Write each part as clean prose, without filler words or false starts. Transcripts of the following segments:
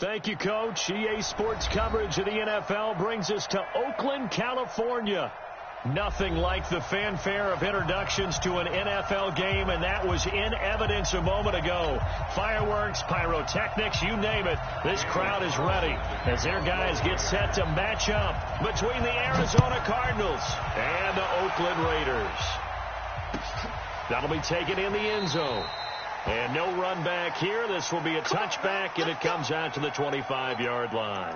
Thank you, Coach. EA Sports coverage of the NFL brings us to Oakland, California. Nothing like the fanfare of introductions to an NFL game, and that was in evidence a moment ago. Fireworks, pyrotechnics, you name it. This crowd is ready as their guys get set to match up between the Arizona Cardinals and the Oakland Raiders. That'll be taken in the end zone. And no run back here. This will be a touchback, and it comes out to the 25-yard line.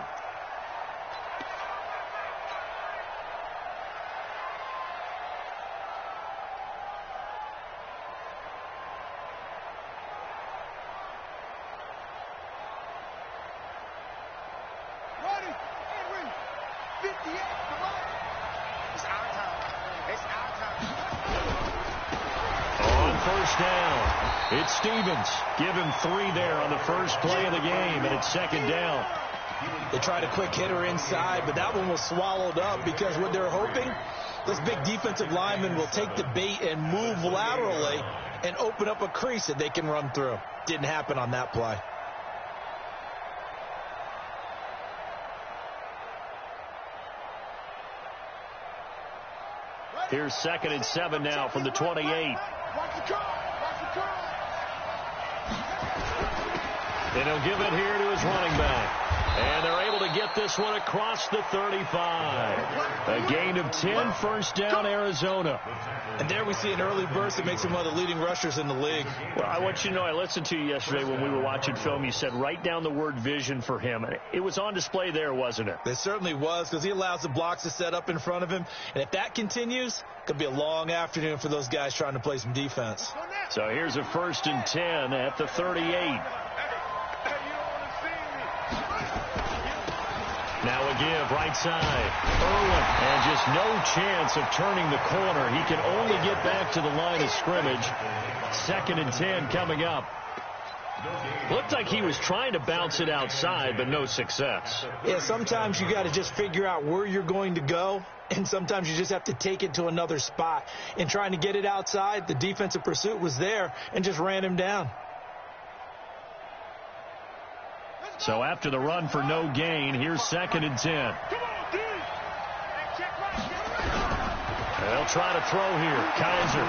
It's Stevens. Give him 3 there on the first play of the game, and it's second down. They tried a quick hitter inside, but that one was swallowed up because what they're hoping, this big defensive lineman will take the bait and move laterally and open up a crease that they can run through. Didn't happen on that play. Here's 2nd and 7 now from the 28. And he'll give it here to his running back. And they're able to get this one across the 35. A gain of 10, first down, Arizona. And there we see an early burst that makes him one of the leading rushers in the league. Well, I want you to know, I listened to you yesterday when we were watching film. You said write down the word vision for him. It was on display there, wasn't it? It certainly was, because he allows the blocks to set up in front of him. And if that continues, it could be a long afternoon for those guys trying to play some defense. So here's a 1st and 10 at the 38. Now a give, right side. Irwin, and just no chance of turning the corner. He can only get back to the line of scrimmage. 2nd and 10 coming up. Looked like he was trying to bounce it outside, but no success. Yeah, sometimes you got to just figure out where you're going to go, and sometimes you just have to take it to another spot. In trying to get it outside, the defensive pursuit was there and just ran him down. So after the run for no gain, here's 2nd and 10. They'll try to throw here. Kaiser.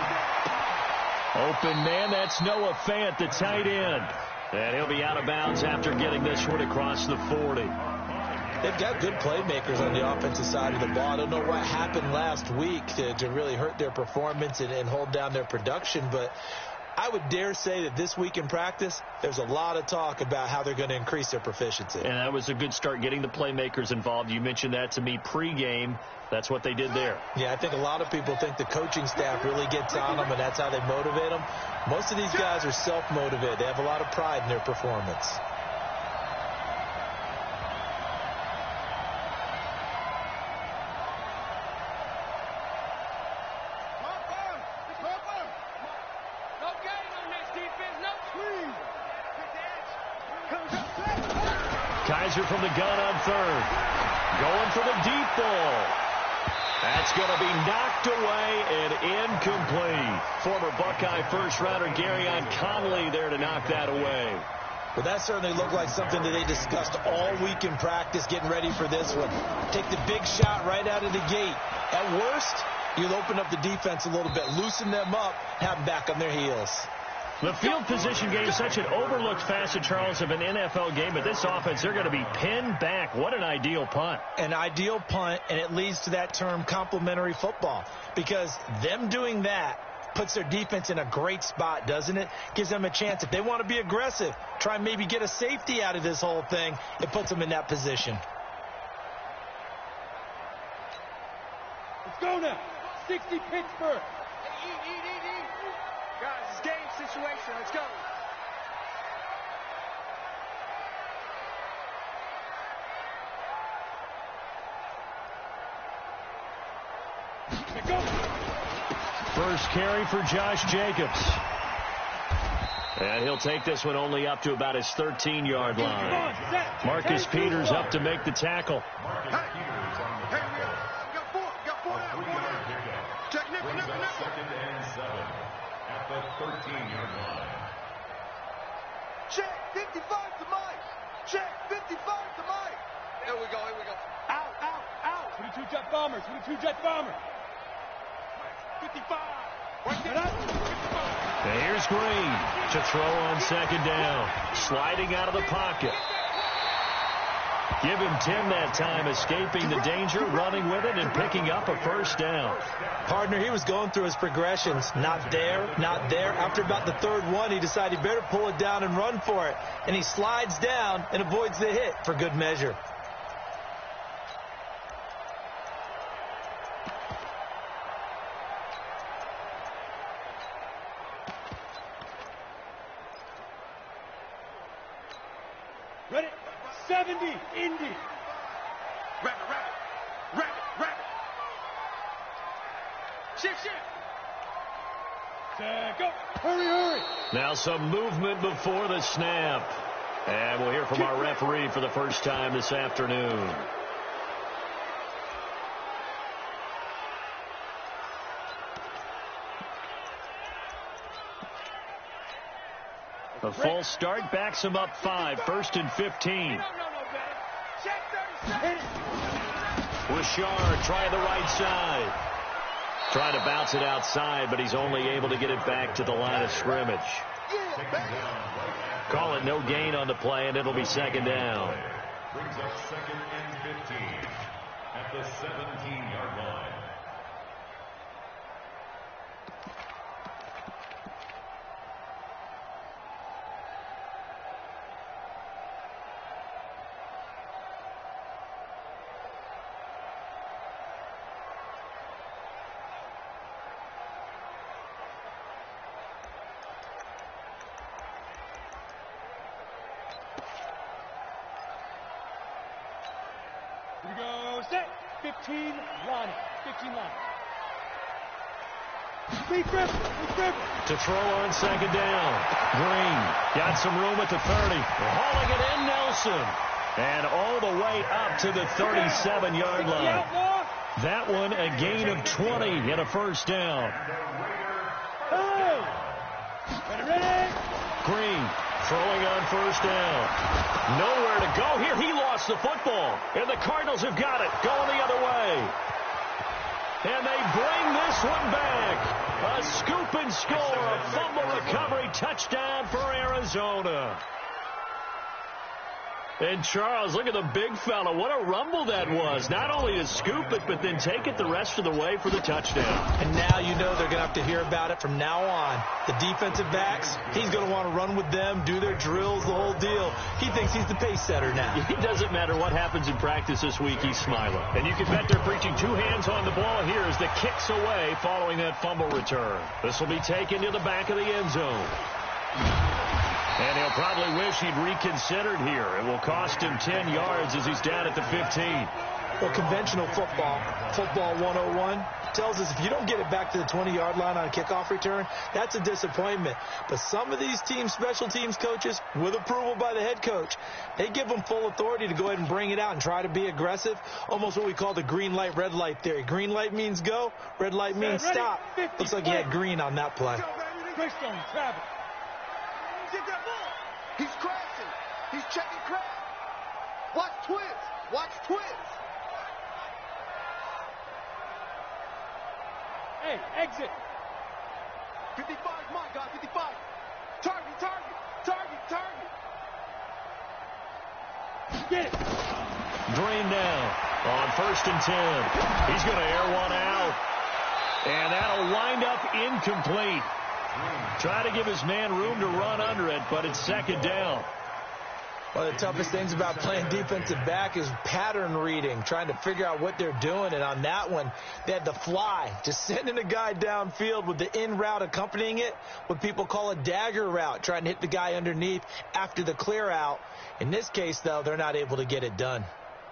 Open man, that's Noah Fant, the tight end. And he'll be out of bounds after getting this one across the 40. They've got good playmakers on the offensive side of the ball. I don't know what happened last week to really hurt their performance and hold down their production, but I would dare say that this week in practice, there's a lot of talk about how they're going to increase their proficiency. And that was a good start, getting the playmakers involved. You mentioned that to me pregame. That's what they did there. Yeah, I think a lot of people think the coaching staff really gets on them, and that's how they motivate them. Most of these guys are self-motivated. They have a lot of pride in their performance. Kaiser from the gun on 3rd. Going for the deep ball. That's going to be knocked away and incomplete. Former Buckeye first-rounder Garyon Conley there to knock that away. Well, that certainly looked like something that they discussed all week in practice, getting ready for this one. Take the big shot right out of the gate. At worst, you'll open up the defense a little bit, loosen them up, have them back on their heels. The field position game is such an overlooked facet, Charles, of an NFL game, but this offense, they're going to be pinned back. What an ideal punt. An ideal punt, and it leads to that term complementary football, because them doing that puts their defense in a great spot, doesn't it? Gives them a chance. If they want to be aggressive, try and maybe get a safety out of this whole thing, it puts them in that position. Let's go now. 60 Pittsburgh. Guys, it's game situation. Let's go. First carry for Josh Jacobs. And he'll take this one only up to about his 13-yard line. Marcus Peters up to make the tackle. At the 13-yard line. Check, 55 to Mike. Check, 55 to Mike. Here we go. Out. 22 jet bombers. 55. And here's Green to throw on second down. Sliding out of the pocket. Give him 10 that time, escaping the danger, running with it, and picking up a first down. Partner, he was going through his progressions. Not there. After about the third one, he decided he better pull it down and run for it. And he slides down and avoids the hit for good measure. Ready? 70, Indy. Rabbit. Shift. Go. Hurry. Now some movement before the snap. And we'll hear from our referee for the first time this afternoon. A false start backs him up 5, 1st and 15. Bouchard trying the right side. Trying to bounce it outside, but he's only able to get it back to the line of scrimmage. Call it no gain on the play, and it'll be second down. Brings up 2nd and 15 at the 17-yard line. Here we go. Set. 15 line. Big grip. To throw on second down. Green got some room at the 30. Hauling it in, Nelson. And all the way up to the 37-yard line. That one a gain of 20 and a first down. Ready. Green throwing on first down. Nowhere to go here. He lost the football. And the Cardinals have got it. Going the other way. And they bring this one back. A scoop and score. A fumble recovery touchdown for Arizona. And Charles, look at the big fella. What a rumble that was. Not only to scoop it, but then take it the rest of the way for the touchdown. And now you know they're going to have to hear about it from now on. The defensive backs, he's going to want to run with them, do their drills, the whole deal. He thinks he's the pace setter now. It doesn't matter what happens in practice this week, he's smiling. And you can bet they're preaching 2 hands on the ball here as the kick's away following that fumble return. This will be taken to the back of the end zone. And he'll probably wish he'd reconsidered here. It will cost him 10 yards as he's down at the 15. Well, conventional football 101, tells us if you don't get it back to the 20-yard line on a kickoff return, that's a disappointment. But some of these teams, special teams coaches, with approval by the head coach, they give them full authority to go ahead and bring it out and try to be aggressive, almost what we call the green light, red light theory. Green light means go, red light means stop. Looks like he had green on that play. Greystone, Travis. Get that ball. He's crashing. He's checking crash. Watch twins. Hey, exit. 55, my God, 55. Target. Get it. Green down on 1st and 10. He's going to air one out. And that'll wind up incomplete. Try to give his man room to run under it, but it's second down. One of the toughest things about playing defensive back is pattern reading, trying to figure out what they're doing. And on that one, they had the fly, just sending a guy downfield with the in route accompanying it, what people call a dagger route, trying to hit the guy underneath after the clear out. In this case, though, they're not able to get it done.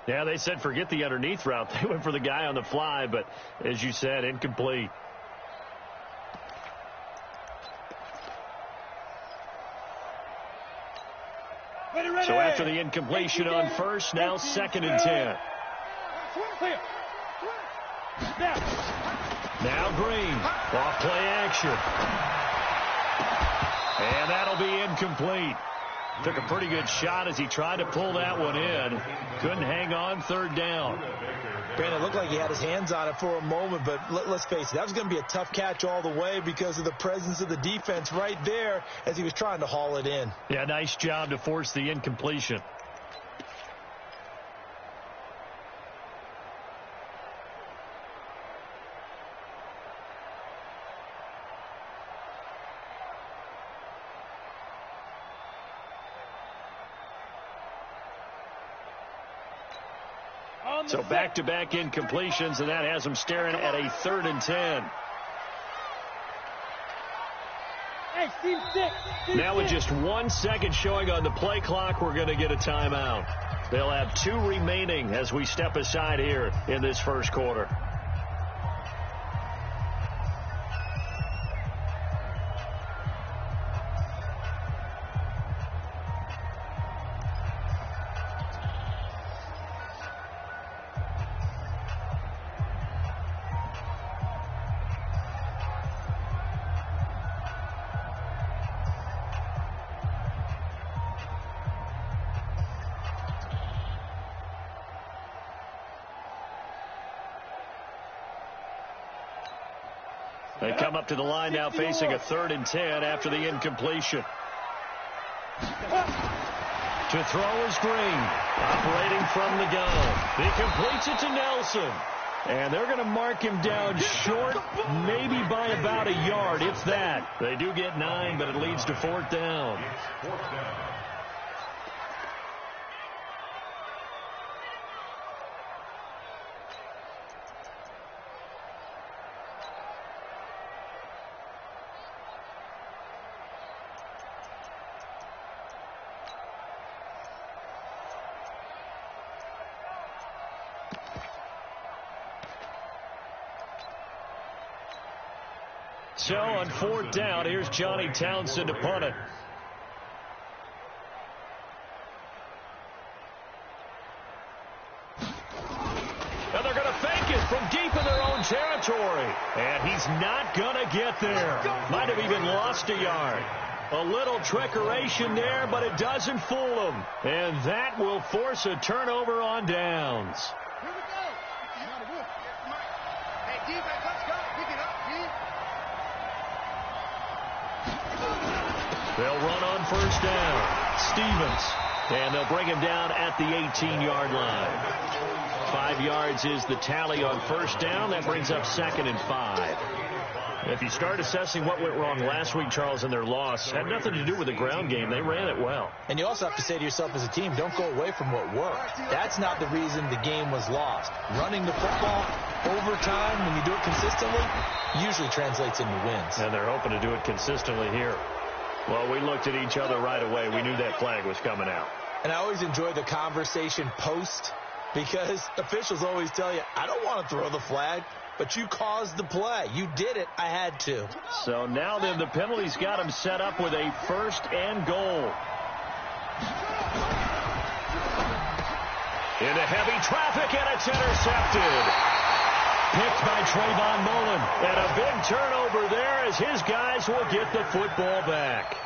Yeah, they said forget the underneath route. They went for the guy on the fly, but as you said, incomplete. So after the incompletion on first, now 2nd and 10. Now Green, off play action. And that'll be incomplete. Took a pretty good shot as he tried to pull that one in. Couldn't hang on. Third down. Brandon, it looked like he had his hands on it for a moment, but let's face it, that was going to be a tough catch all the way because of the presence of the defense right there as he was trying to haul it in. Yeah, nice job to force the incompletion. So back-to-back incompletions, and that has him staring at a 3rd and 10. Now with just 1 second showing on the play clock, we're going to get a timeout. They'll have 2 remaining as we step aside here in this first quarter. They come up to the line now facing a 3rd and 10 after the incompletion. To throw is Green. Operating from the gun. He completes it to Nelson. And they're going to mark him down short, maybe by about a yard, if that. They do get 9, but it leads to 4th down. So on 4th down, here's Johnny Townsend to punt it. And they're going to fake it from deep in their own territory. And he's not going to get there. Might have even lost a yard. A little trickeration there, but it doesn't fool him. And that will force a turnover on downs. Here we go. Hey, defense, let's go. Pick it up, D. They'll run on 1st down. Stevens. And they'll bring him down at the 18-yard line. 5 yards is the tally on 1st down. That brings up 2nd and 5. If you start assessing what went wrong last week, Charles, in their loss, had nothing to do with the ground game. They ran it well. And you also have to say to yourself as a team, don't go away from what worked. That's not the reason the game was lost. Running the football over time, when you do it consistently, usually translates into wins. And they're hoping to do it consistently here. Well, we looked at each other right away. We knew that flag was coming out. And I always enjoy the conversation post because officials always tell you, I don't want to throw the flag, but you caused the play. You did it. I had to. So now then the penalty's got him set up with a 1st and goal. Into heavy traffic, and it's intercepted. Picked by Trayvon Mullen. And a big turnover there as his guys will get the football back.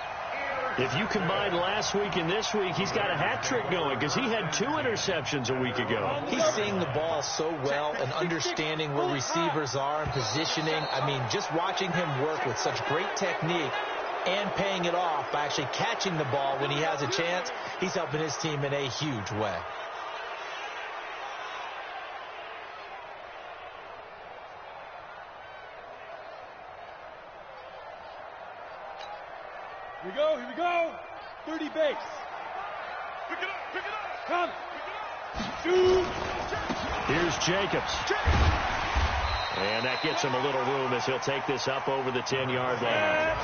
If you combine last week and this week, he's got a hat trick going because he had 2 interceptions a week ago. He's seeing the ball so well and understanding where receivers are and positioning. I mean, just watching him work with such great technique and paying it off by actually catching the ball when he has a chance, he's helping his team in a huge way. Here we go, here we go. 30 base. Pick it up. Come. Shoot. Here's Jacobs. And that gets him a little room as he'll take this up over the 10-yard line.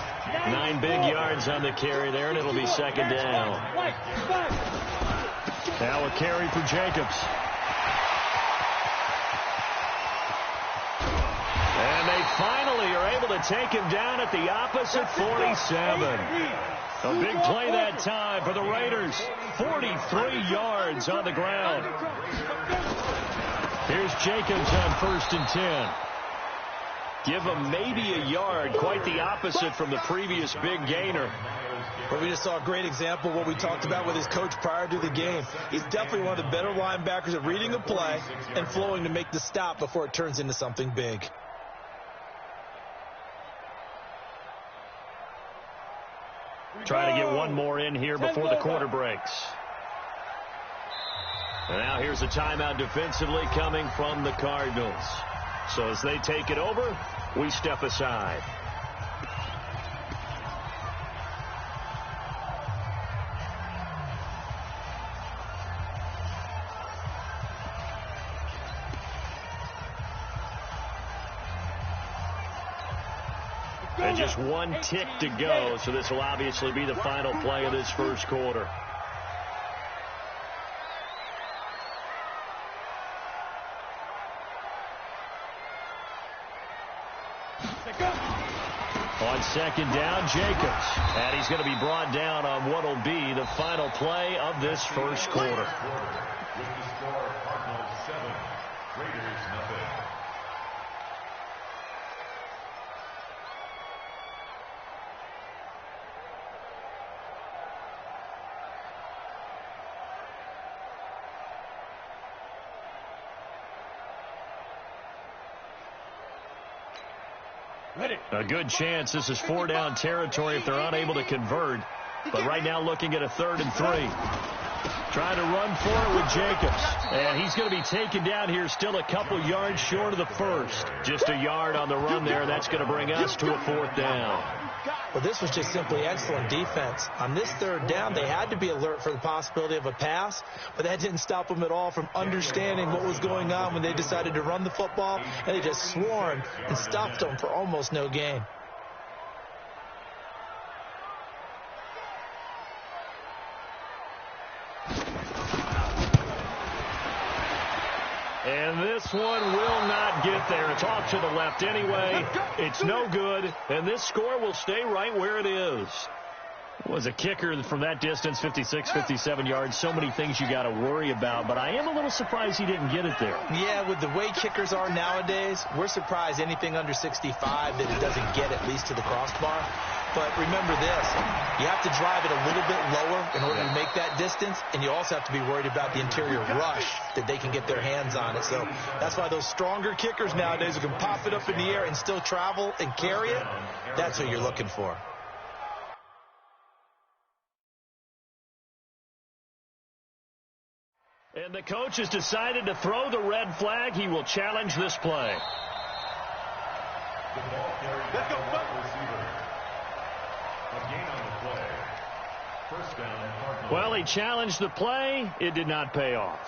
9 big yards on the carry there, and it'll be 2nd down. Now a carry for Jacobs. And they finally are able to take him down at the opposite 47. A big play that time for the Raiders. 43 yards on the ground. Here's Jacobs on 1st and 10. Give him maybe a yard, quite the opposite from the previous big gainer. But we just saw a great example of what we talked about with his coach prior to the game. He's definitely one of the better linebackers at reading a play and flowing to make the stop before it turns into something big. Trying to get one more in here before the quarter breaks. And now here's a timeout defensively coming from the Cardinals. So as they take it over, we step aside. And just one tick to go, so this will obviously be the final play of this first quarter. On second down, Jacobs. And he's going to be brought down on what will be the final play of this first quarter. With the score, Cardinals 7, Raiders nothing. A good chance this is 4-down territory if they're unable to convert. But right now looking at a 3rd and 3. Trying to run for it with Jacobs. And he's going to be taken down here still a couple yards short of the first. Just a yard on the run there. That's going to bring us to a 4th down. Well, this was just simply excellent defense. On this 3rd down, they had to be alert for the possibility of a pass, but that didn't stop them at all from understanding what was going on when they decided to run the football, and they just swarmed and stopped them for almost no gain. And this one will not get there. It's off to the left anyway. It's no good, and this score will stay right where it is. Was a kicker from that distance, 56, 57 yards. So many things you got to worry about, but I am a little surprised he didn't get it there. Yeah, with the way kickers are nowadays, we're surprised anything under 65 that it doesn't get at least to the crossbar. But remember this, you have to drive it a little bit lower in order to make that distance, and you also have to be worried about the interior rush that they can get their hands on it. So that's why those stronger kickers nowadays who can pop it up in the air and still travel and carry it, that's what you're looking for. And the coach has decided to throw the red flag. He will challenge this play. The ball carried by the wide receiver. A gain on the play. First down, Cardinals. Well, he challenged the play. It did not pay off.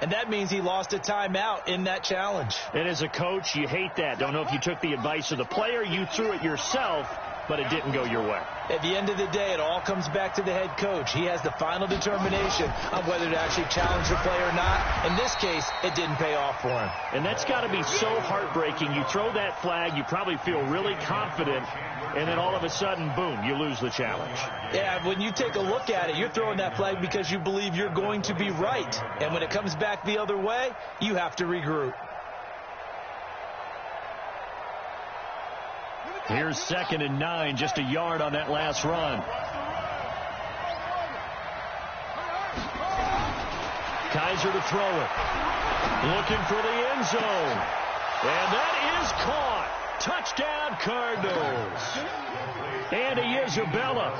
And that means he lost a timeout in that challenge. And as a coach, you hate that. Don't know if you took the advice of the player, you threw it yourself, but it didn't go your way. At the end of the day, it all comes back to the head coach. He has the final determination on whether to actually challenge the play or not. In this case, it didn't pay off for him. And that's got to be so heartbreaking. You throw that flag, you probably feel really confident, and then all of a sudden, boom, you lose the challenge. Yeah, when you take a look at it, you're throwing that flag because you believe you're going to be right. And when it comes back the other way, you have to regroup. Here's 2nd and 9, just a yard on that last run. Kaiser to throw it. Looking for the end zone. And that is caught. Touchdown, Cardinals. Andy Isabella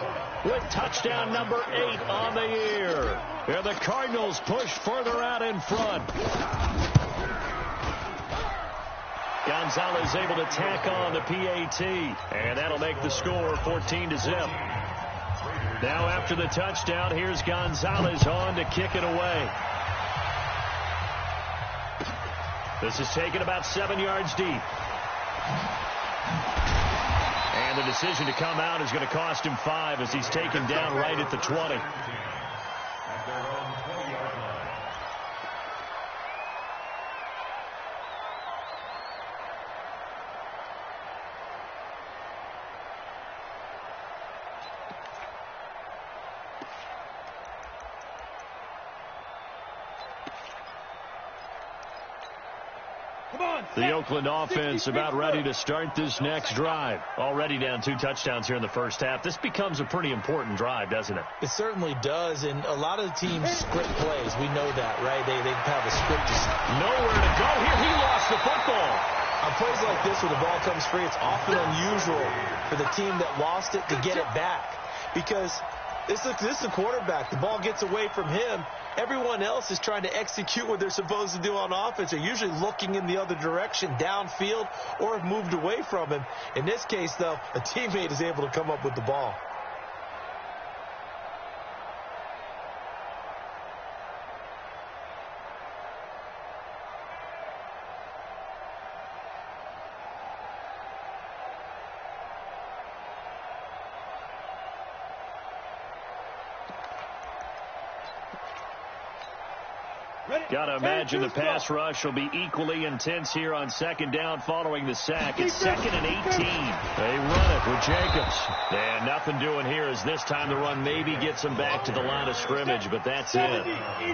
with touchdown number 8 on the year. And the Cardinals push further out in front. Gonzalez able to tack on the PAT, and that'll make the score 14-0. Now after the touchdown, here's Gonzalez on to kick it away. This is taken about 7 yards deep. And the decision to come out is going to cost him 5 as he's taken down right at the 20. At their own 20-yard line. The Oakland offense about ready to start this next drive. Already down 2 touchdowns here in the first half. This becomes a pretty important drive, doesn't it? It certainly does, and a lot of the teams script plays. We know that, right? They have a script. Nowhere to go here. He lost the football. On plays like this where the ball comes free, it's often unusual for the team that lost it to get it back. Because this is a quarterback. The ball gets away from him. Everyone else is trying to execute what they're supposed to do on offense. They're usually looking in the other direction, downfield, or have moved away from him. In this case, though, a teammate is able to come up with the ball. Got to imagine the pass rush will be equally intense here on second down following the sack. It's 2nd and 18. They run it with Jacobs. And nothing doing here as this time the run maybe gets them back to the line of scrimmage, but that's it.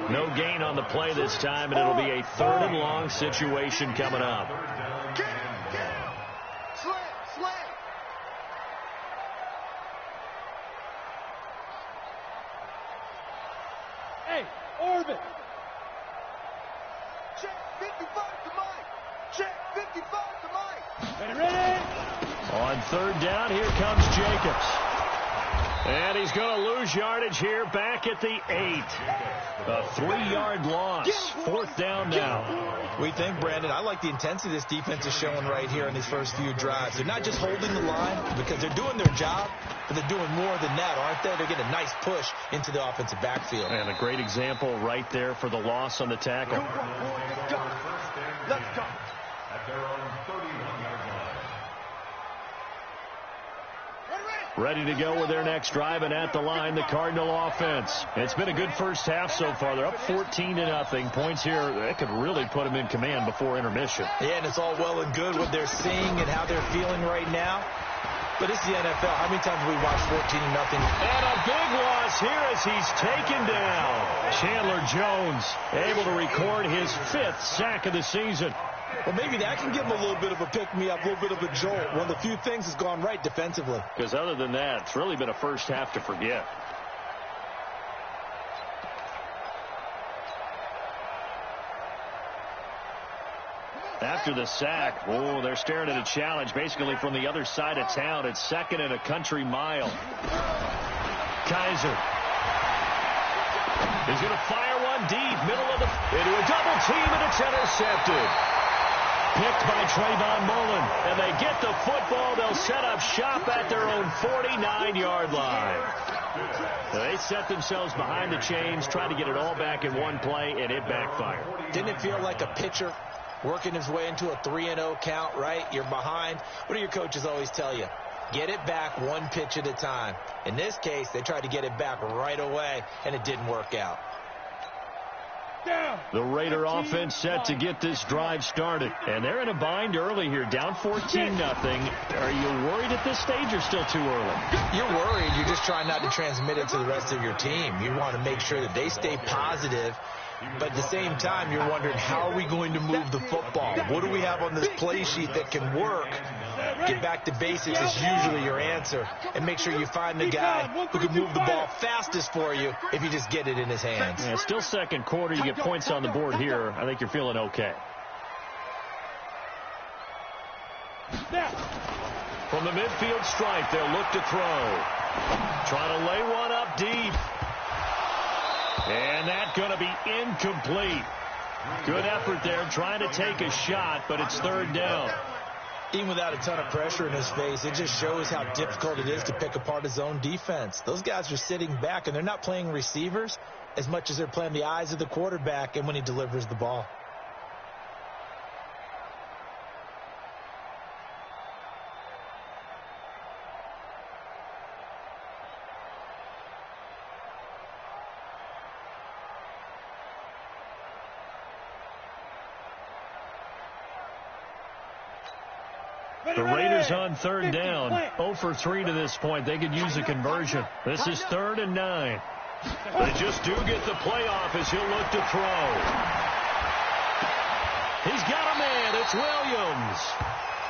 No gain on the play this time, and it'll be a 3rd and long situation coming up. Hey, Orbit. Check 55 to Mike. Check 55 to Mike. Ready? On 3rd down, here comes Jacobs. And he's going to lose yardage here back at the 8. A 3-yard loss. 4th down now. We think, Brandon, I like the intensity this defense is showing right here in these first few drives. They're not just holding the line because they're doing their job, but they're doing more than that, aren't they? They're getting a nice push into the offensive backfield. And a great example right there for the loss on the tackle. Let's go. At their own 31-yard line. Ready to go with their next drive, and at the line, the Cardinal offense. It's been a good first half so far. They're up 14-0. Points here, that could really put them in command before intermission. Yeah, and it's all well and good what they're seeing and how they're feeling right now. But it's the NFL. How many times have we watched 14-0? And a big loss here as he's taken down. Chandler Jones able to record his 5th sack of the season. Well, maybe that can give him a little bit of a pick-me-up, a little bit of a jolt. One of the few things that's gone right defensively. Because other than that, it's really been a first half to forget. After the sack, oh, they're staring at a challenge basically from the other side of town. It's 2nd and a country mile. Kaiser is going to fire one deep, middle of the, into a double team, and it's intercepted. Picked by Trayvon Mullen, and they get the football. They'll set up shop at their own 49-yard line. They set themselves behind the chains, trying to get it all back in one play, and it backfired. Didn't it feel like a pitcher working his way into a 3-0 count, right? You're behind. What do your coaches always tell you? Get it back one pitch at a time. In this case, they tried to get it back right away, and it didn't work out. The Raider offense set to get this drive started. And they're in a bind early here, down 14-0. Are you worried at this stage or still too early? You're worried. You're just trying not to transmit it to the rest of your team. You want to make sure that they stay positive. But at the same time, you're wondering, how are we going to move the football? What do we have on this play sheet that can work? Get back to basics is usually your answer. And make sure you find the guy who can move the ball fastest for you if you just get it in his hands. Yeah, still second quarter. You get points on the board here. I think you're feeling okay. From the midfield stripe, they'll look to throw. Trying to lay one up deep. And that's going to be incomplete. Good effort there, trying to take a shot, but it's 3rd down. Even without a ton of pressure in his face, it just shows how difficult it is to pick apart his own defense. Those guys are sitting back, and they're not playing receivers as much as they're playing the eyes of the quarterback and when he delivers the ball. The Raiders on 3rd down. 0 for 3 to this point. They could use a conversion. This is 3rd and 9. They just do get the playoff as he'll look to throw. He's got a man. It's Williams.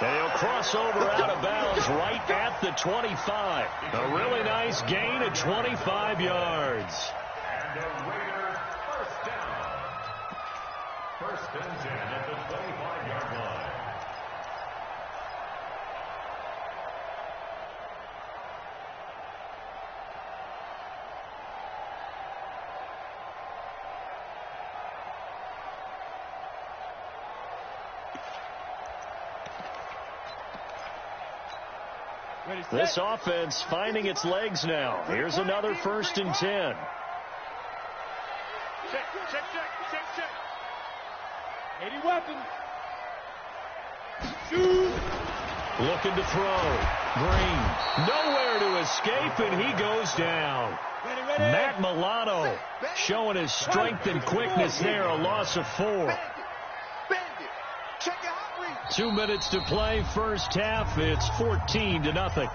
And he'll cross over out of bounds right at the 25. A really nice gain of 25 yards. And a Raider first down. First and 10 at the 25-yard line. This offense finding its legs now. Here's another first and 10. Check. Any weapon. Shoot. Looking to throw. Green. Nowhere to escape, and he goes down. Ready. Matt Milano showing his strength and quickness there. A loss of 4. Bandit. Check your hot read. 2 minutes to play. First half. It's 14-0.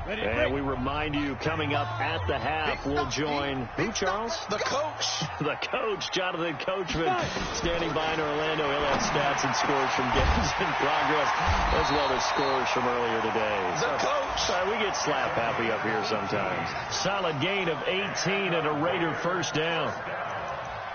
And we remind you, coming up at the half, we'll join who, Charles? The coach. The coach, Jonathan Coachman, standing by in Orlando. He'll have stats and scores from games in progress, as well as scores from earlier today. The coach. We get slap happy up here sometimes. Solid gain of 18 and a Raider first down.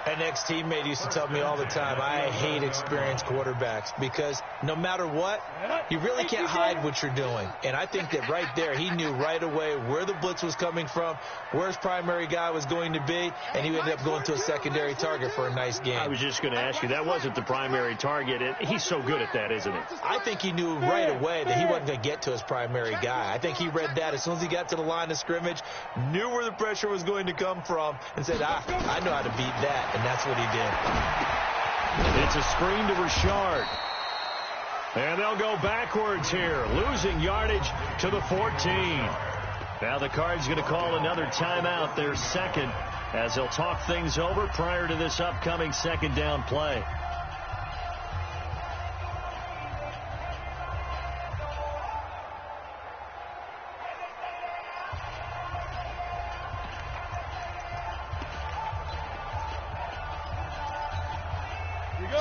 An ex-teammate used to tell me all the time, I hate experienced quarterbacks because no matter what, you really can't hide what you're doing. And I think that right there, he knew right away where the blitz was coming from, where his primary guy was going to be, and he ended up going to a secondary target for a nice game. I was just going to ask you, that wasn't the primary target. He's so good at that, isn't he? I think he knew right away that he wasn't going to get to his primary guy. I think he read that as soon as he got to the line of scrimmage, knew where the pressure was going to come from, and said, I know how to beat that. And that's what he did. It's a screen to Richard. And they'll go backwards here, losing yardage to the 14. Now the Cards going to call another timeout, their second, as they'll talk things over prior to this upcoming second down play.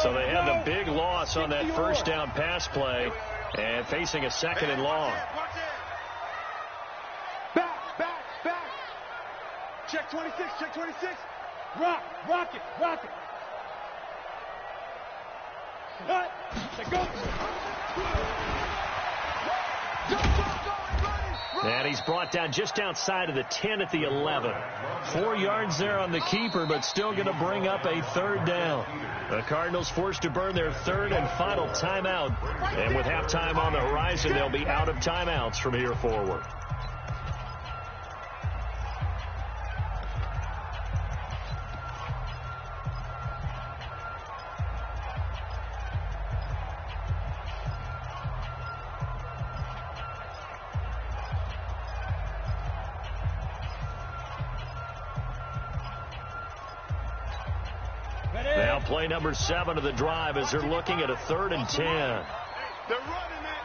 So they had the big loss on that first down pass play and facing a second and long. Back. Check 26. Rock it. Cut. Go. And he's brought down just outside of the 10 at the 11. 4 yards there on the keeper, but still going to bring up a third down. The Cardinals forced to burn their third and final timeout. And with halftime on the horizon, they'll be out of timeouts from here forward. Now play number 7 of the drive as they're looking at a 3rd and 10. They're running it.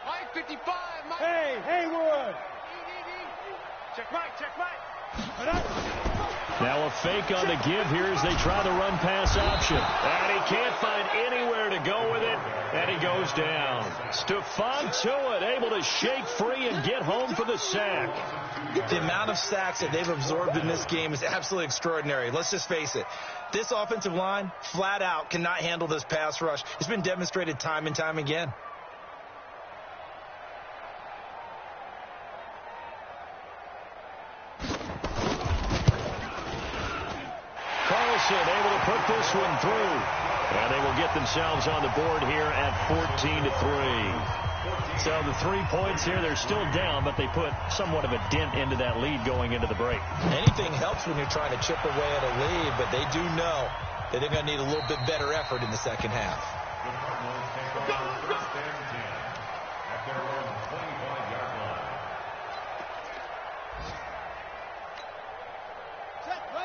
Mike 55. Mike. Hey, Haywood. Check Mike. Now a fake on the give here as they try the run pass option. And he can't find anywhere to go with it. And he goes down. Stephon Tuitt able to shake free and get home for the sack. The amount of sacks that they've absorbed in this game is absolutely extraordinary. Let's just face it. This offensive line, flat out, cannot handle this pass rush. It's been demonstrated time and time again. Carlson able to put this one through. And they will get themselves on the board here at 14-3. So the 3 points here, they're still down, but they put somewhat of a dent into that lead going into the break. Anything helps when you're trying to chip away at a lead, but they do know that they're going to need a little bit better effort in the second half. The Cardinals take over first and 10 at their own 25-yard line.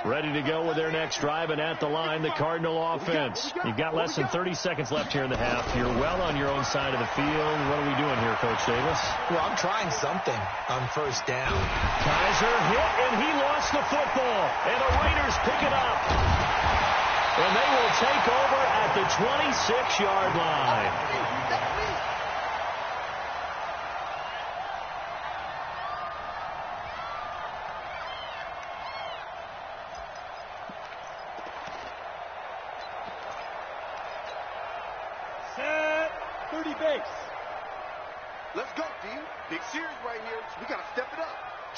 Ready to go with their next drive, and at the line, the Cardinal offense. You've got less than 30 seconds left here in the half. You're well on your own side of the field. What are we doing here, Coach Davis? Well, I'm trying something on first down. Kaiser hit, and he lost the football. And the Raiders pick it up. And they will take over at the 26-yard line. Let's go, D. Big series right here. We got to step it up.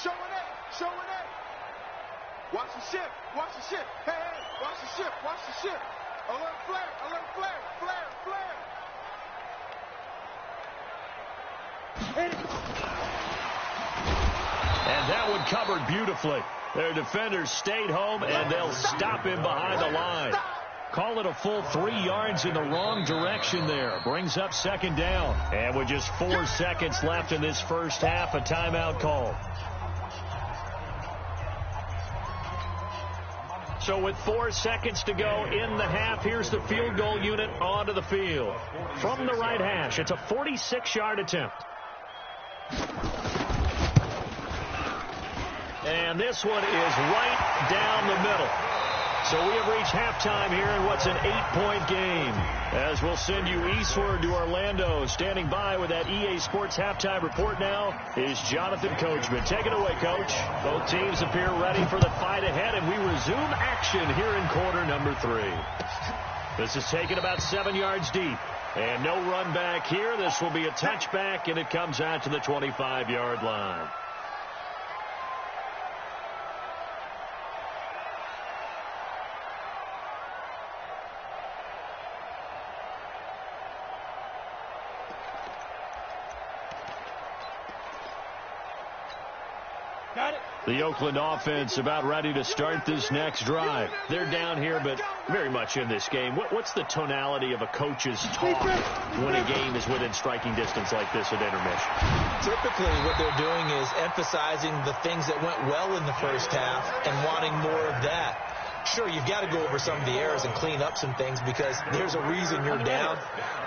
Showing it. Showing it. Watch the shift. Watch the shift. Hey, hey. Watch the shift. Watch the shift. Alert flare. Alert flare. Flare. Flare. And that one covered beautifully. Their defenders stayed home, and they'll stop him behind the line. Call it a full 3 yards in the wrong direction there. Brings up second down. And with just 4 seconds left in this first half, a timeout call. So with 4 seconds to go in the half, here's the field goal unit onto the field. From the right hash, it's a 46-yard attempt. And this one is right down the middle. So we have reached halftime here in what's an 8-point game. As we'll send you eastward to Orlando. Standing by with that EA Sports halftime report now is Jonathan Coachman. Take it away, Coach. Both teams appear ready for the fight ahead, and we resume action here in quarter number 3. This is taken about 7 yards deep. And no run back here. This will be a touchback, and it comes out to the 25-yard line. The Oakland offense about ready to start this next drive. They're down here, but very much in this game. What's the tonality of a coach's talk when a game is within striking distance like this at intermission? Typically, what they're doing is emphasizing the things that went well in the first half and wanting more of that. Sure, you've got to go over some of the errors and clean up some things because there's a reason you're down.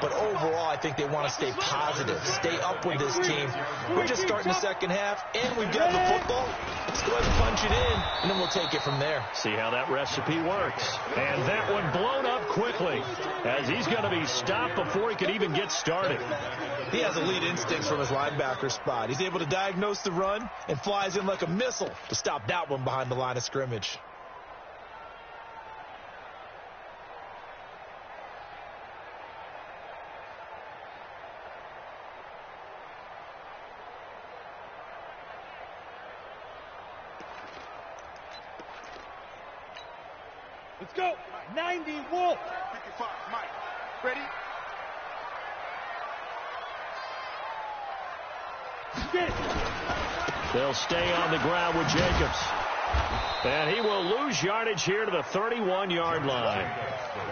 But overall, I think they want to stay positive, stay up with this team. We're just starting the second half, and we've got the football. Let's go ahead and punch it in, and then we'll take it from there. See how that recipe works. And that one blown up quickly as he's going to be stopped before he could even get started. He has elite instincts from his linebacker spot. He's able to diagnose the run and flies in like a missile to stop that one behind the line of scrimmage. Let's go. 90 Wolf. 55. Mike. Ready? Get it. They'll stay on the ground with Jacobs. And he will lose yardage here to the 31-yard line.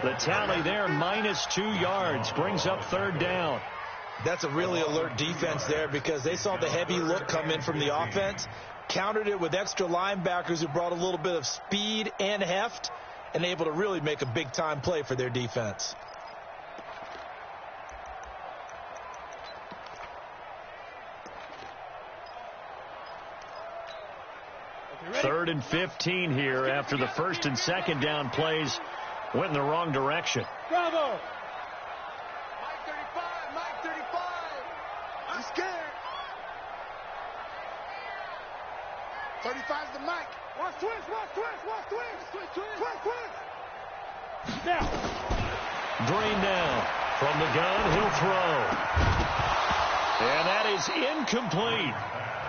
The tally there, -2 yards, brings up third down. That's a really alert defense there because they saw the heavy look come in from the offense, countered it with extra linebackers who brought a little bit of speed and heft, and able to really make a big-time play for their defense. Third and 15 here after the first and second down plays went in the wrong direction. Bravo. Mike 35. Mike 35. I'm scared. 35's the Mike. Watch twist. Watch twist. Watch twist. Twist. Twist. Now. Green down. From the gun, he'll throw. And that is incomplete.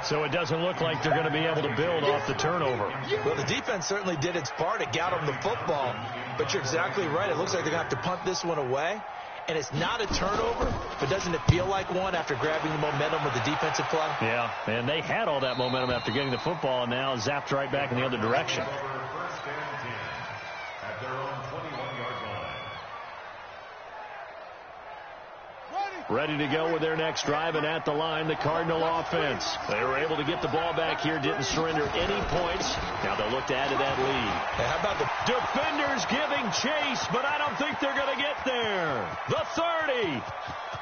So it doesn't look like they're going to be able to build off the turnover. Well, the defense certainly did its part. It got them the football. But you're exactly right. It looks like they're going to have to punt this one away. and it's not a turnover, but doesn't it feel like one after grabbing the momentum with the defensive play? Yeah, and they had all that momentum after getting the football, and now zapped right back in the other direction. First and 10 at their own 21-yard line. Ready to go with their next drive, and at the line, the Cardinal offense. They were able to get the ball back here, didn't surrender any points. Now they'll look to add to that lead. Hey, how about the defenders giving chase, but I don't think they're going to get there. The 30,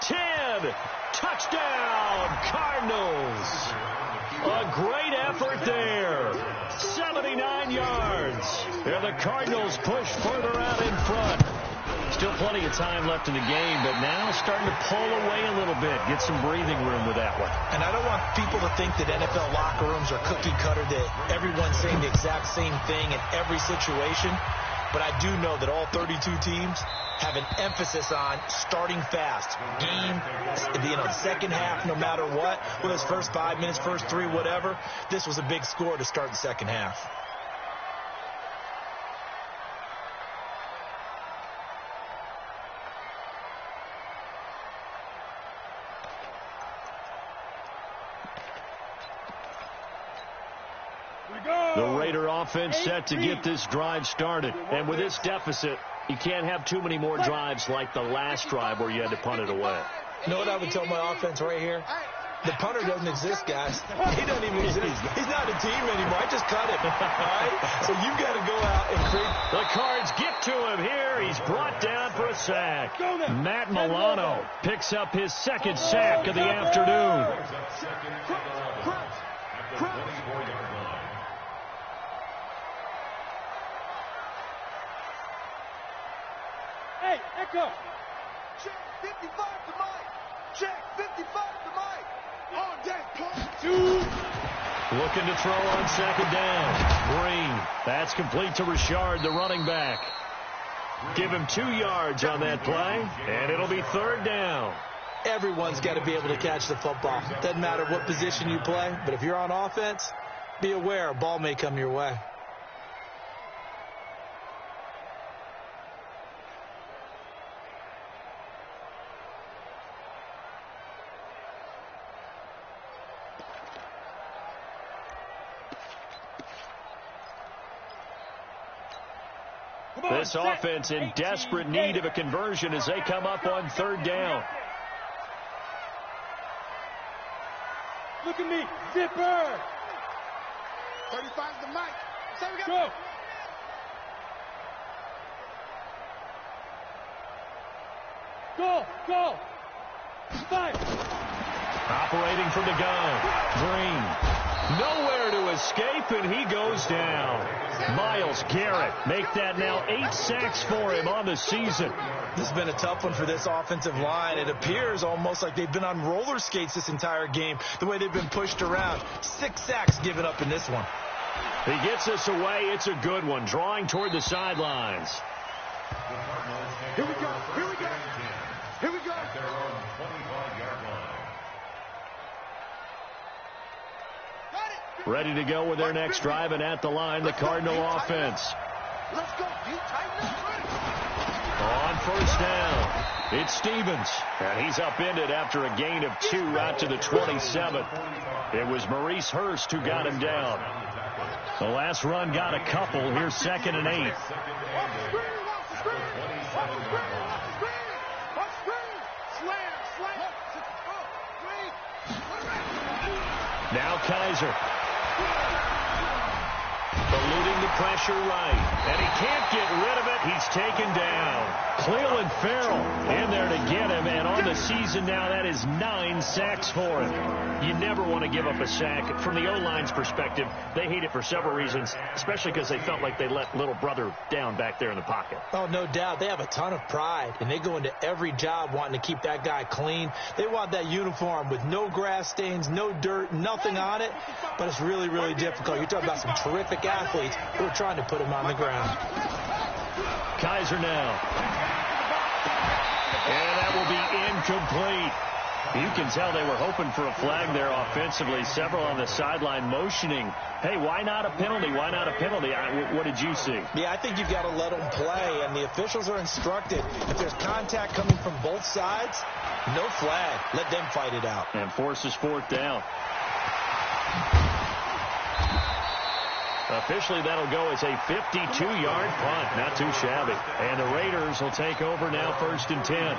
10, touchdown, Cardinals. A great effort there. 79 yards. And the Cardinals push further out in front. Still plenty of time left in the game, but now starting to pull away a little bit. Get some breathing room with that one. And I don't want people to think that NFL locker rooms are cookie cutter, that everyone's saying the exact same thing in every situation. But I do know that all 32 teams have an emphasis on starting fast. Game, second half, no matter what. Whether it's first 5 minutes, first 3, whatever. This was a big score to start the second half. The Raider offense set to get this drive started. And with this deficit, you can't have too many more drives like the last drive where you had to punt it away. You know what I would tell my offense right here? The punter doesn't exist, guys. He doesn't even exist. He's not a team anymore. I just cut him. All right? So you've got to go out and create. The Cards get to him here. He's brought down for a sack. Matt Milano picks up his second sack of the afternoon. Hey, Echo. Check 55 to Mike. Check 55 to Mike. On deck, punt. Looking to throw on second down. Green. That's complete to Richard, the running back. Give him 2 yards on that play, and it'll be third down. Everyone's got to be able to catch the football. Doesn't matter what position you play, but if you're on offense, be aware a ball may come your way. This offense in desperate need of a conversion as they come up on third down. Look at me, Zipper. 35 to Mike. Say we got Go. Go. 5. Operating from the gun. Green. Nowhere to escape, and he goes down. Myles Garrett make that now 8 sacks for him on the season. This has been a tough one for this offensive line. It appears almost like they've been on roller skates this entire game, the way they've been pushed around. 6 sacks given up in this one. He gets us away. It's a good one, drawing toward the sidelines. Here we go. Here we go. Here we go. At their own 25-yard line. Ready to go with their next drive, and at the line, the Cardinal offense. Let's go. You tighten up. On first down, it's Stevens, and he's upended after a gain of 2 out to the 27. It was Maurice Hurst who got him down. The last run got a couple. Here's 2nd and 8. Now Kaiser. Eluding the pressure right. And he can't get rid of it. He's taken down. Cleveland Farrell in there to get him. And on the season now, that is 9 sacks for him. You never want to give up a sack. From the O-line's perspective, they hate it for several reasons, especially because they felt like they let little brother down back there in the pocket. Oh, no doubt. They have a ton of pride, and they go into every job wanting to keep that guy clean. They want that uniform with no grass stains, no dirt, nothing on it, but it's really, really difficult. You're talking about some terrific athletes who are trying to put him on the ground. Kaiser now. And that will be incomplete. You can tell they were hoping for a flag there offensively. Several on the sideline motioning, hey, why not a penalty? Why not a penalty? What did you see? Yeah, I think you've got to let them play, and the officials are instructed. If there's contact coming from both sides, no flag. Let them fight it out. And forces fourth down. Officially, that'll go as a 52-yard punt. Not too shabby. And the Raiders will take over now, 1st and 10.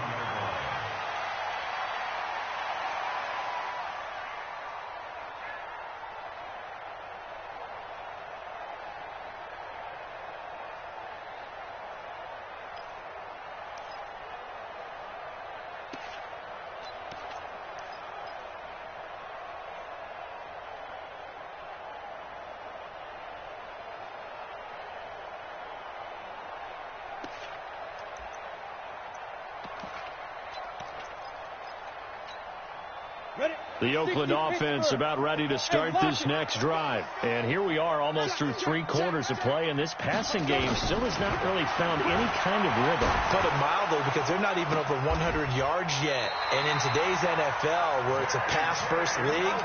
The Oakland offense about ready to start this next drive. And here we are almost through 3 quarters of play, and this passing game still has not really found any kind of rhythm. Put it mildly, because they're not even over 100 yards yet. And in today's NFL, where it's a pass-first league,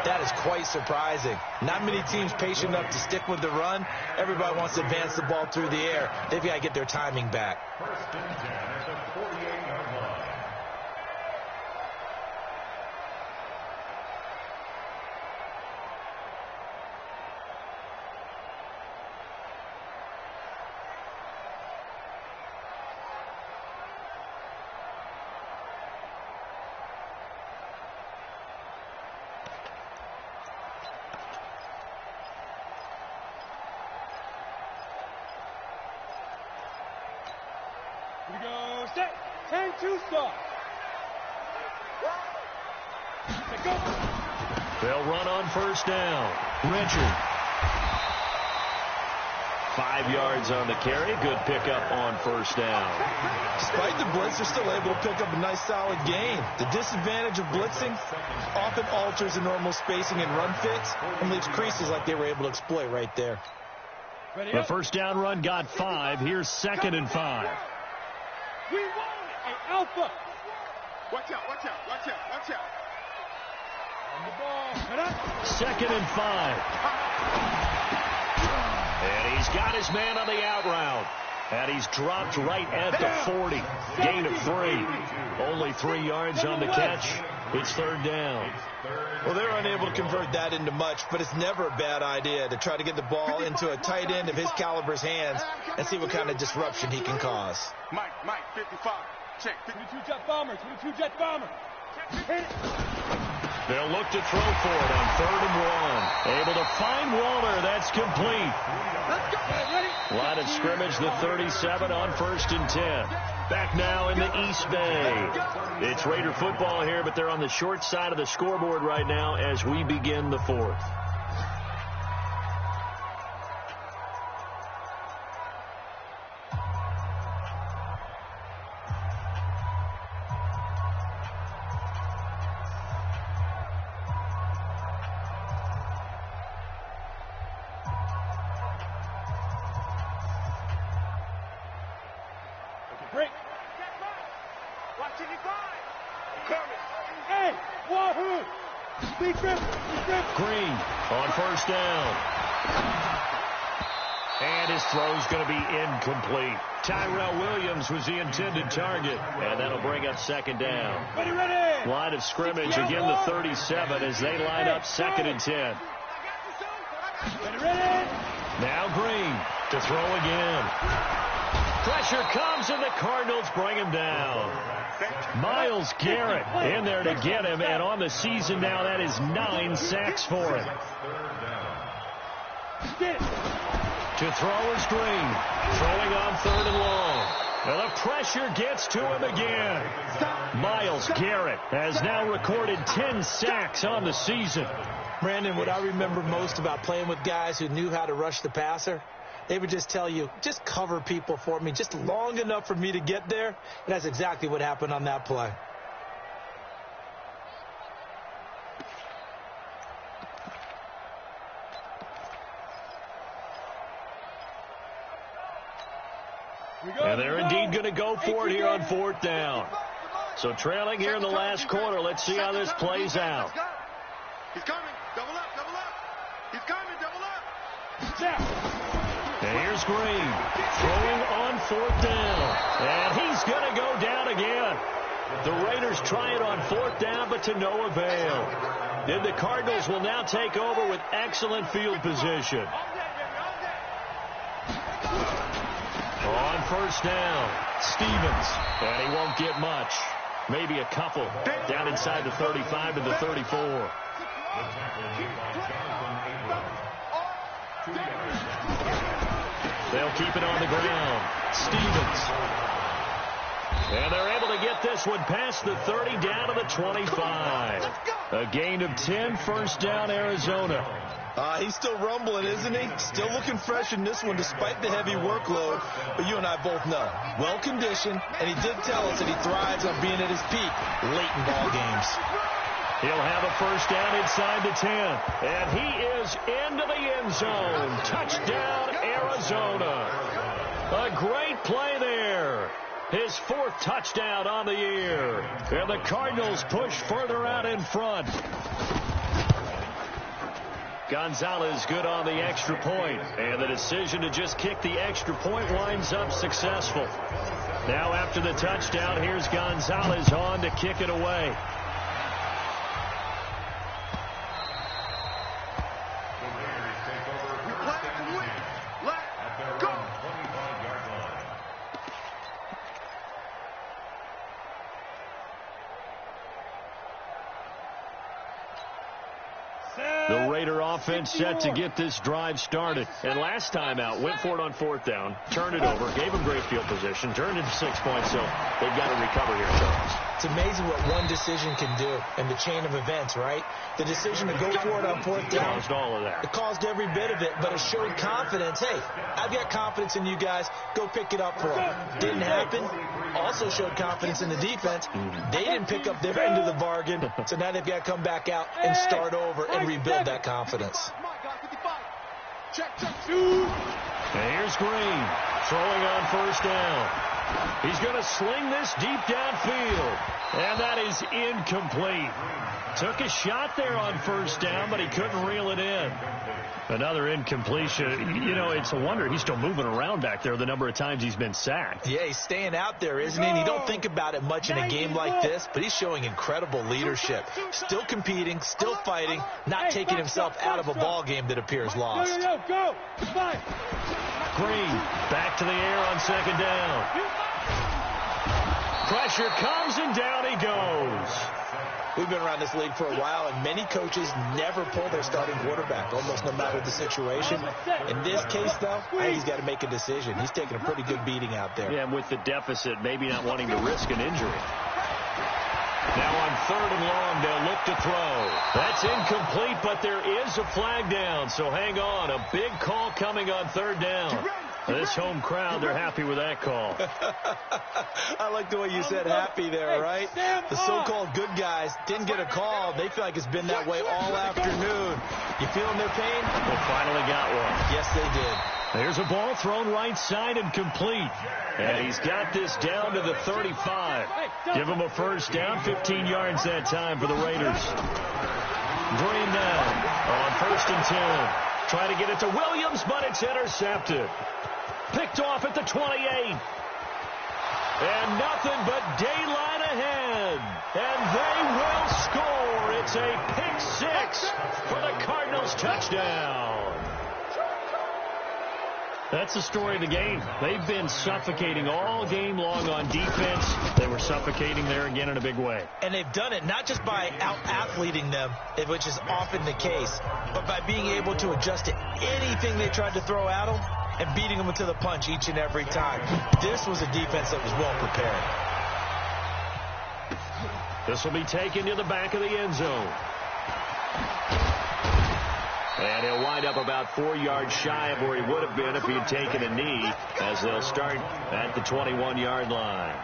that is quite surprising. Not many teams patient enough to stick with the run. Everybody wants to advance the ball through the air. They've got to get their timing back. 1st and 10 at the 48-yard line. Here we go. Set. 10-2 start. Let go. They'll run on 1st down. Richard. 5 yards on the carry. Good pickup on 1st down. Despite the blitz, they're still able to pick up a nice, solid gain. The disadvantage of blitzing often alters the normal spacing and run fits and leaves creases like they were able to exploit right there. The 1st down run got 5. Here's 2nd and 5. We want it. Hey, Alpha. Watch out, watch out, watch out, watch out. On the ball. Head up. 2nd and 5. And he's got his man on the out route. And he's dropped right at the 40. Gain of 3. Only 3 yards on the catch. It's 3rd down. Well, they're unable to convert that into much, but it's never a bad idea to try to get the ball into a tight end of his caliber's hands and see what kind of disruption he can cause. Mike, 55. Check. 22 jet bomber. 22 jet bomber. Hit it. They'll look to throw for it on 3rd and 1. Able to find Waller. That's complete. Let's go. Ready? Line of scrimmage, the 37 on 1st and 10. Back now in the East Bay. It's Raider football here, but they're on the short side of the scoreboard right now as we begin the 4th. Break. Watch it, coming. Hey, Wahoo. Big grip. Green on 1st down. And his throw's going to be incomplete. Tyrell Williams was the intended target. And that'll bring up 2nd down. Ready. Line of scrimmage, again the 37 as they line up 2nd and 10. Ready. Now Green to throw again. Pressure comes, and the Cardinals bring him down. Miles Garrett in there to get him, and on the season now, that is 9 sacks for him. To throw is Green. Throwing on 3rd and long. And the pressure gets to him again. Miles Garrett has now recorded 10 sacks on the season. Brandon, what I remember most about playing with guys who knew how to rush the passer, they would just tell you, just cover people for me just long enough for me to get there. And that's exactly what happened on that play. And they're indeed going to go for it here on 4th down. So trailing here in the last quarter. Let's see how this plays out. He's coming. Double up, double up. He's coming, double up. And here's Green throwing on 4th down. And he's going to go down again. The Raiders try it on 4th down, but to no avail. Then the Cardinals will now take over with excellent field position. On 1st down, Stevens. And he won't get much. Maybe a couple down inside the 35 to the 34. They'll keep it on the ground. Stevens. And they're able to get this one past the 30 down to the 25. A gain of 10, 1st down, Arizona. He's still rumbling, isn't he? Still looking fresh in this one despite the heavy workload. But you and I both know, well-conditioned, and he did tell us that he thrives on being at his peak late in ball games. He'll have a 1st down inside the 10. And he is into the end zone. Touchdown, Arizona. A great play there. His 4th touchdown on the year. And the Cardinals push further out in front. Gonzalez good on the extra point. And the decision to just kick the extra point winds up successful. Now after the touchdown, here's Gonzalez on to kick it away. The Raider offense set to get this drive started. And last time out, went for it on 4th down, turned it over, gave them great field position, turned it to 6 points, so they've got to recover here, Charles. It's amazing what one decision can do in the chain of events, right? The decision to go for it on 4th down. Caused all of that. It caused every bit of it, but it showed confidence. Hey, I've got confidence in you guys. Go pick it up for them. Didn't happen. Also showed confidence in the defense. They didn't pick up their end of the bargain, so now they've got to come back out and start over and rebuild that confidence. And here's Green throwing on 1st down. He's going to sling this deep downfield. And that is incomplete. Took a shot there on 1st down, but he couldn't reel it in. Another incompletion. You know, it's a wonder he's still moving around back there the number of times he's been sacked. Yeah, he's staying out there, isn't he? And you don't think about it much in a game like this, but he's showing incredible leadership. Still competing, still fighting, not taking himself out of a ball game that appears lost. Go. Green back to the air on 2nd down. Pressure comes and down he goes. We've been around this league for a while, and many coaches never pull their starting quarterback, almost no matter the situation. In this case, though, I think he's got to make a decision. He's taking a pretty good beating out there. Yeah, and with the deficit, maybe not wanting to risk an injury. Now on 3rd and long, they'll look to throw. That's incomplete, but there is a flag down, so hang on. A big call coming on 3rd down. This home crowd, they're happy with that call. I like the way you said happy there, right? The so-called good guys didn't get a call. They feel like it's been that way all afternoon. You feeling their pain? They finally got one. Yes, they did. There's a ball thrown right side and complete. And he's got this down to the 35. Give him a 1st down, 15 yards that time for the Raiders. Green now on 1st and 10. Try to get it to Williams, but it's intercepted. Picked off at the 28. And nothing but daylight ahead. And they will score. It's a pick 6 for the Cardinals touchdown. That's the story of the game. They've been suffocating all game long on defense. They were suffocating there again in a big way. And they've done it not just by out-athleting them, which is often the case, but by being able to adjust to anything they tried to throw at them and beating them to the punch each and every time. This was a defense that was well prepared. This will be taken to the back of the end zone. And he'll wind up about 4 yards shy of where he would have been if he had taken a knee, as they'll start at the 21-yard line.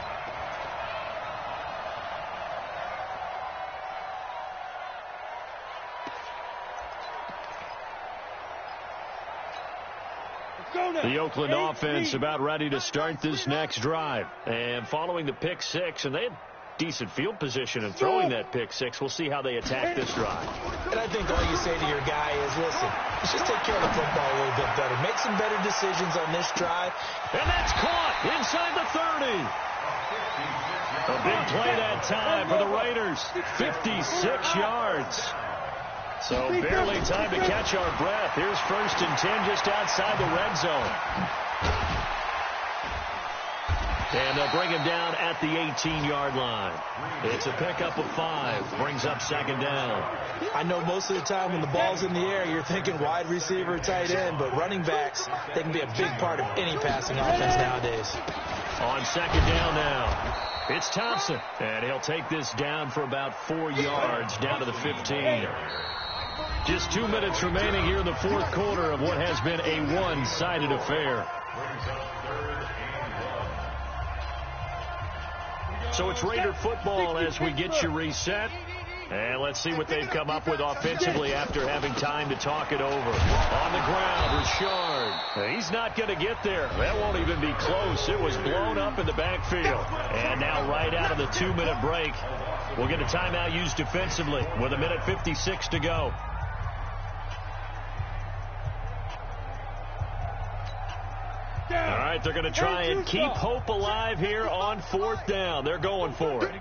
The Oakland offense about ready to start this next drive. And following the pick 6, and they had decent field position and throwing that pick six. We'll see how they attack this drive. And I think all you say to your guy is, listen, let's just take care of the football a little bit better. Make some better decisions on this drive. And that's caught inside the 30. A big play that time for the Raiders. 56 yards. So barely time to catch our breath. Here's 1st and 10 just outside the red zone. And they'll bring him down at the 18-yard line. It's a pickup of 5. Brings up 2nd down. I know most of the time when the ball's in the air, you're thinking wide receiver, tight end, but running backs, they can be a big part of any passing offense nowadays. On 2nd down now. It's Thompson. And he'll take this down for about 4 yards down to the 15. Just 2 minutes remaining here in the 4th quarter of what has been a one-sided affair. So it's Raider football as we get you reset. And let's see what they've come up with offensively after having time to talk it over. On the ground, Richard. He's not going to get there. That won't even be close. It was blown up in the backfield. And now right out of the 2-minute break, we'll get a timeout used defensively with 1:56 to go. All right, they're going to try and keep hope alive here on 4th down. They're going for it.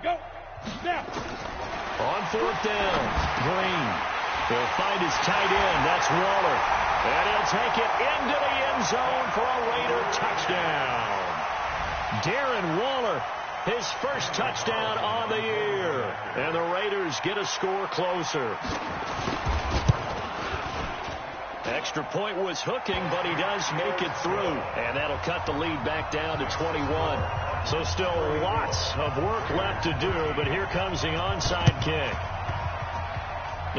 On 4th down, Green. He'll find his tight end. That's Waller. And he'll take it into the end zone for a Raider touchdown. Darren Waller, his first touchdown on the year. And the Raiders get a score closer. Extra point was hooking, but he does make it through. And that'll cut the lead back down to 21. So still lots of work left to do, but here comes the onside kick.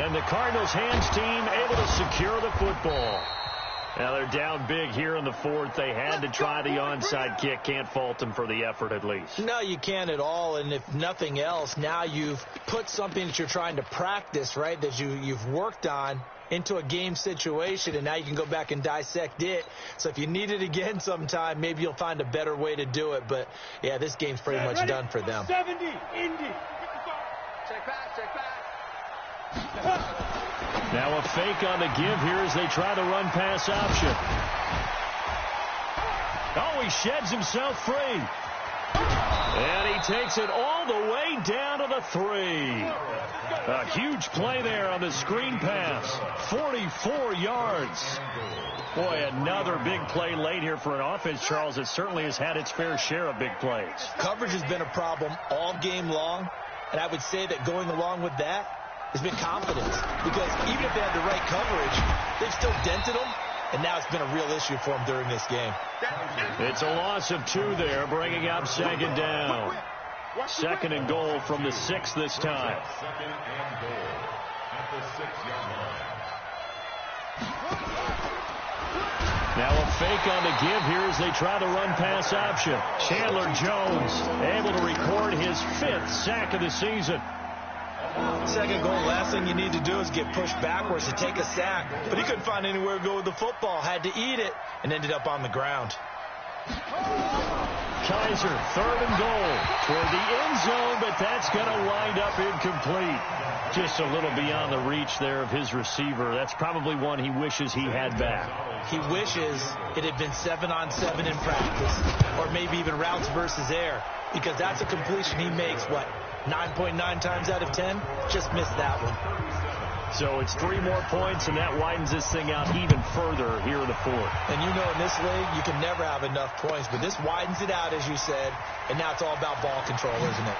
And the Cardinals hands team able to secure the football. Now they're down big here in the 4th. They had to try the onside kick. Can't fault them for the effort at least. No, you can't at all. And if nothing else, now you've put something that you're trying to practice, right, that you've worked on into a game situation, and now you can go back and dissect it. So if you need it again sometime, maybe you'll find a better way to do it. But, yeah, this game's pretty much done for them. 70, Indy. Check back. Now a fake on the give here as they try the run-pass option. Oh, he sheds himself free. And he takes it all the way down to the 3. A huge play there on the screen pass. 44 yards. Boy, another big play late here for an offense, Charles. It certainly has had its fair share of big plays. Coverage has been a problem all game long, and I would say that going along with that has been confidence. Because even if they had the right coverage, they've still dented them, and now it's been a real issue for them during this game. It's a loss of 2 there, bringing up 2nd down. 2nd and goal from the 6 this time. 2nd and goal at the 6-yard line. Now a fake on the give here as they try the run-pass option. Chandler Jones able to record his 5th sack of the season. 2nd goal, last thing you need to do is get pushed backwards to take a sack. But he couldn't find anywhere to go with the football, had to eat it, and ended up on the ground. Kaiser, 3rd and goal toward the end zone, but that's going to wind up incomplete. Just a little beyond the reach there of his receiver. That's probably one he wishes he had back. He wishes it had been 7-on-7 in practice, or maybe even routes versus air, because that's a completion he makes, 9.9 times out of 10? Just missed that one. So it's 3 more points, and that widens this thing out even further here in the 4th. And you know in this league, you can never have enough points, but this widens it out, as you said, and now it's all about ball control, isn't it?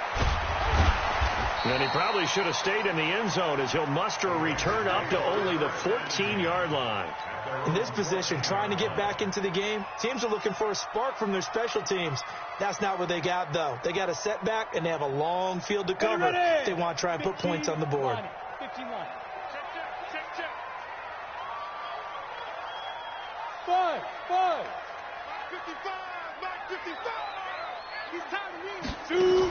And he probably should have stayed in the end zone as he'll muster a return up to only the 14-yard line. In this position, trying to get back into the game, teams are looking for a spark from their special teams. That's not what they got, though. They got a setback, and they have a long field to cover if they want to try and put points on the board. 15 line. Check. 5. 55. Mike 55. He's tired of 2.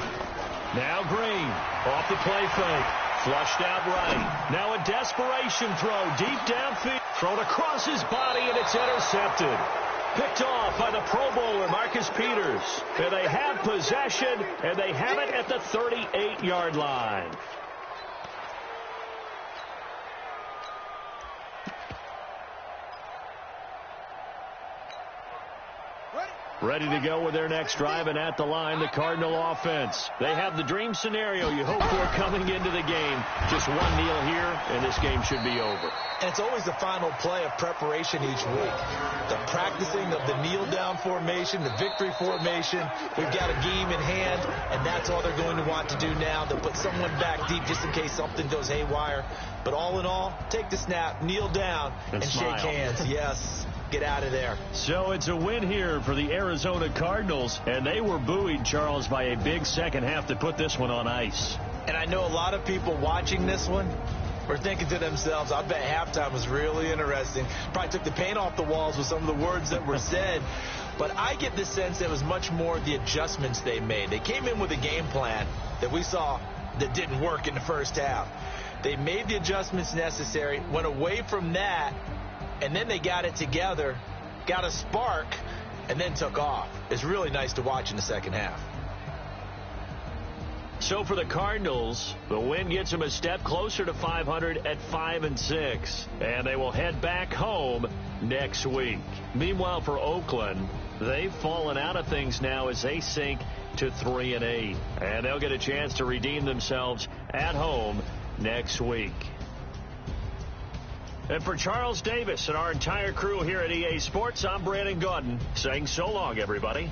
Now Green off the play fake. Flushed out right. Now a desperation throw deep downfield. Thrown across his body, and it's intercepted. Picked off by the Pro Bowler, Marcus Peters. And they have possession, and they have it at the 38-yard line. Ready to go with their next drive, and at the line, the Cardinal offense. They have the dream scenario you hope for coming into the game. Just one kneel here, and this game should be over. And it's always the final play of preparation each week. The practicing of the kneel-down formation, the victory formation. We've got a game in hand, and that's all they're going to want to do now. They'll put someone back deep just in case something goes haywire. But all in all, take the snap, kneel down, and shake hands. Yes. Get out of there. So it's a win here for the Arizona Cardinals, and they were buoyed, Charles, by a big second half to put this one on ice. And I know a lot of people watching this one were thinking to themselves, I bet halftime was really interesting. Probably took the paint off the walls with some of the words that were said. But I get the sense that it was much more the adjustments they made. They came in with a game plan that we saw that didn't work in the first half. They made the adjustments necessary, went away from that, and then they got it together, got a spark, and then took off. It's really nice to watch in the second half. So for the Cardinals, the win gets them a step closer to 500 at 5-6, and they will head back home next week. Meanwhile, for Oakland, they've fallen out of things now as they sink to 3-8, and they'll get a chance to redeem themselves at home next week. And for Charles Davis and our entire crew here at EA Sports, I'm Brandon Gaudin saying so long, everybody.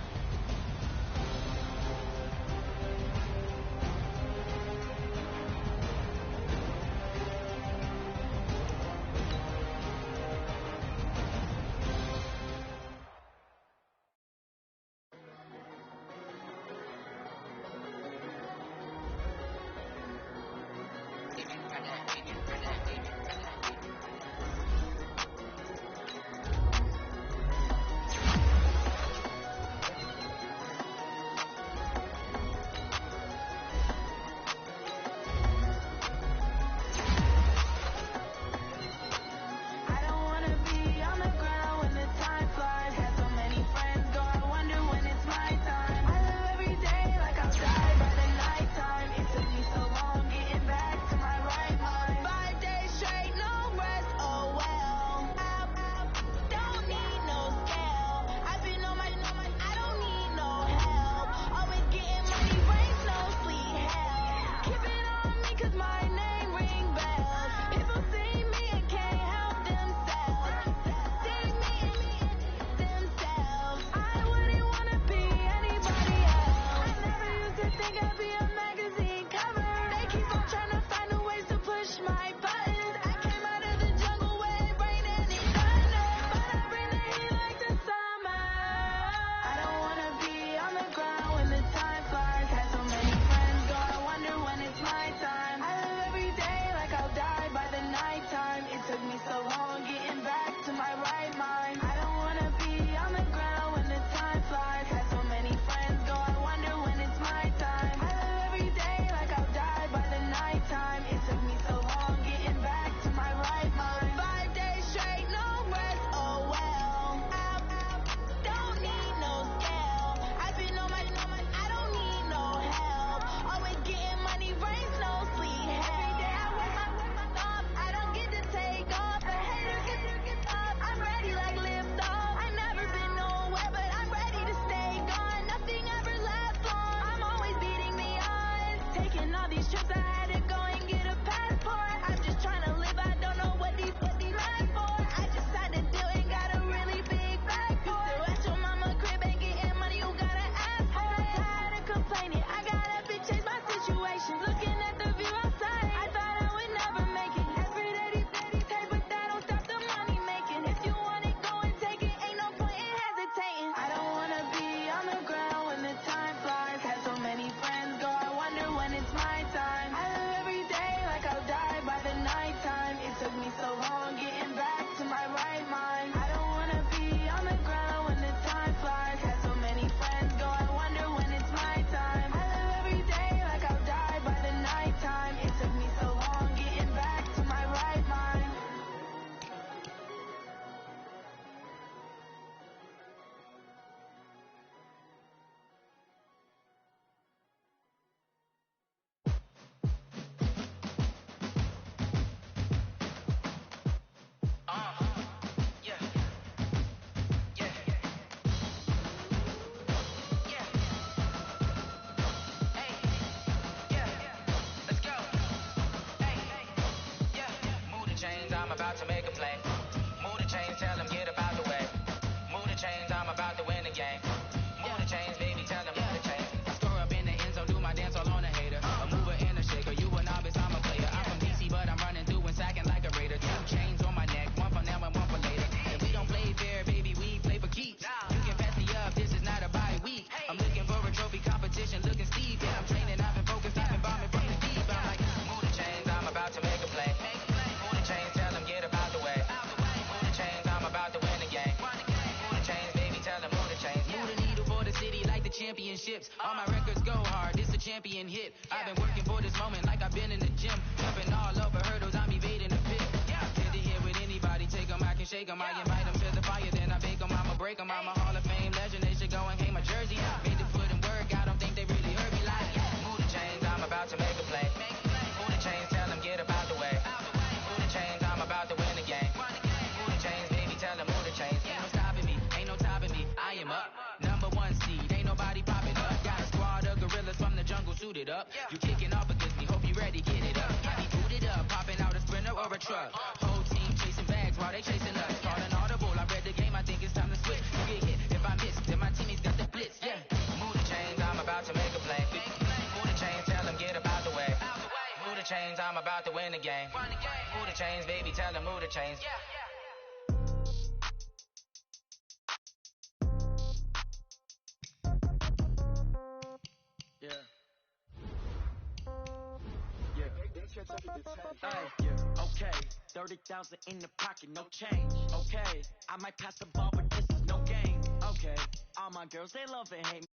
chips. All my records go hard, this a champion hit. I've been working for this moment like I've been in the gym. Jumping all over hurdles, I'm evading the pit. Hit to hit with anybody, take them, I can shake them. I invite them to the fire, then I bake them, I'ma break them. I'm a Hall of Fame legend, they should go and hang my jersey. Made the foot and work, I don't think they really heard me like. Move the chains, I'm about to make a play. Move the chains, tell them get up out the way. Move the chains, I'm about to win the game. Move the chains, baby, tell them move the chains. Ain't no stopping me, ain't no topping me. I am up, number one seed, ain't nobody popping up. Got a squad of gorillas from the jungle suited up. You kicking off against me, hope you ready, get it up. I be booted up, popping out a sprinter or a truck. Whole team chasing bags while they chasing us. Calling audible, I read the game, I think it's time to switch. You get hit, if I miss, then my teammates got the blitz. Move the chains, I'm about to make a play. Move the chains, tell them get up out the way. Move the chains, I'm about to win the game. Move the chains, baby, tell them move the chains. Okay, 30,000 in the pocket, no change. Okay, I might pass the ball, but this is no game. Okay, all my girls, they love and hate me.